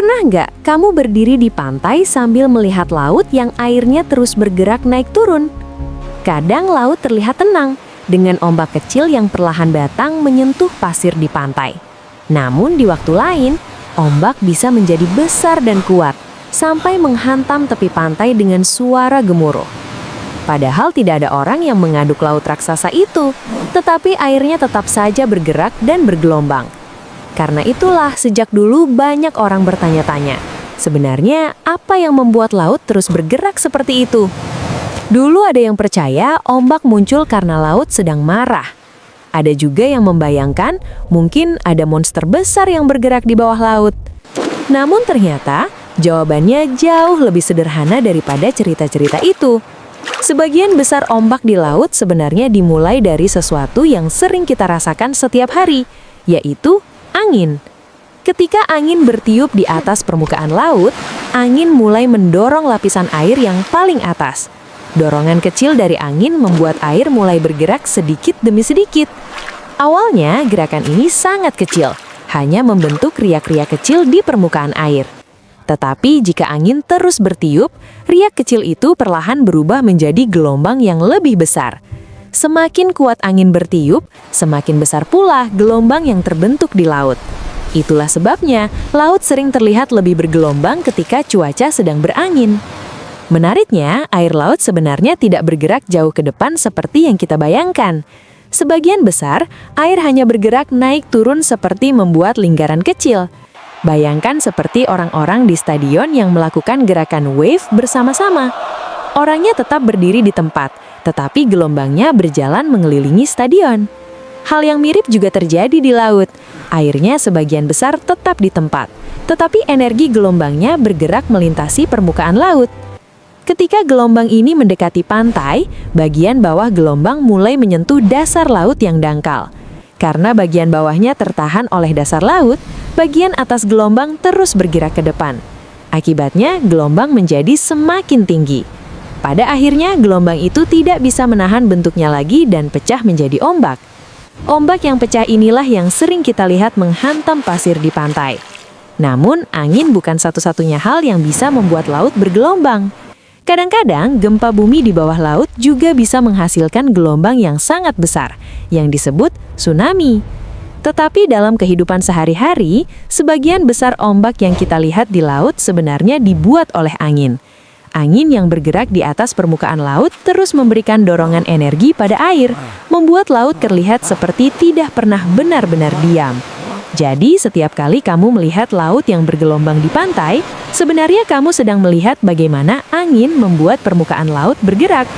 Pernah nggak kamu berdiri di pantai sambil melihat laut yang airnya terus bergerak naik turun? Kadang laut terlihat tenang, dengan ombak kecil yang perlahan datang menyentuh pasir di pantai. Namun di waktu lain, ombak bisa menjadi besar dan kuat, sampai menghantam tepi pantai dengan suara gemuruh. Padahal tidak ada orang yang mengaduk laut raksasa itu, tetapi airnya tetap saja bergerak dan bergelombang. Karena itulah sejak dulu banyak orang bertanya-tanya, sebenarnya apa yang membuat laut terus bergerak seperti itu? Dulu ada yang percaya ombak muncul karena laut sedang marah. Ada juga yang membayangkan mungkin ada monster besar yang bergerak di bawah laut. Namun ternyata jawabannya jauh lebih sederhana daripada cerita-cerita itu. Sebagian besar ombak di laut sebenarnya dimulai dari sesuatu yang sering kita rasakan setiap hari, yaitu angin. Ketika angin bertiup di atas permukaan laut, angin mulai mendorong lapisan air yang paling atas. Dorongan kecil dari angin membuat air mulai bergerak sedikit demi sedikit. Awalnya, gerakan ini sangat kecil, hanya membentuk riak-riak kecil di permukaan air. Tetapi jika angin terus bertiup, riak kecil itu perlahan berubah menjadi gelombang yang lebih besar. Semakin kuat angin bertiup, semakin besar pula gelombang yang terbentuk di laut. Itulah sebabnya laut sering terlihat lebih bergelombang ketika cuaca sedang berangin. Menariknya, air laut sebenarnya tidak bergerak jauh ke depan seperti yang kita bayangkan. Sebagian besar, air hanya bergerak naik turun seperti membuat lingkaran kecil. Bayangkan seperti orang-orang di stadion yang melakukan gerakan wave bersama-sama. Orangnya tetap berdiri di tempat, tetapi gelombangnya berjalan mengelilingi stadion. Hal yang mirip juga terjadi di laut. Airnya sebagian besar tetap di tempat, tetapi energi gelombangnya bergerak melintasi permukaan laut. Ketika gelombang ini mendekati pantai, bagian bawah gelombang mulai menyentuh dasar laut yang dangkal. Karena bagian bawahnya tertahan oleh dasar laut, bagian atas gelombang terus bergerak ke depan. Akibatnya, gelombang menjadi semakin tinggi. Pada akhirnya, gelombang itu tidak bisa menahan bentuknya lagi dan pecah menjadi ombak. Ombak yang pecah inilah yang sering kita lihat menghantam pasir di pantai. Namun, angin bukan satu-satunya hal yang bisa membuat laut bergelombang. Kadang-kadang, gempa bumi di bawah laut juga bisa menghasilkan gelombang yang sangat besar, yang disebut tsunami. Tetapi dalam kehidupan sehari-hari, sebagian besar ombak yang kita lihat di laut sebenarnya dibuat oleh angin. Angin yang bergerak di atas permukaan laut terus memberikan dorongan energi pada air, membuat laut terlihat seperti tidak pernah benar-benar diam. Jadi, setiap kali kamu melihat laut yang bergelombang di pantai, sebenarnya kamu sedang melihat bagaimana angin membuat permukaan laut bergerak.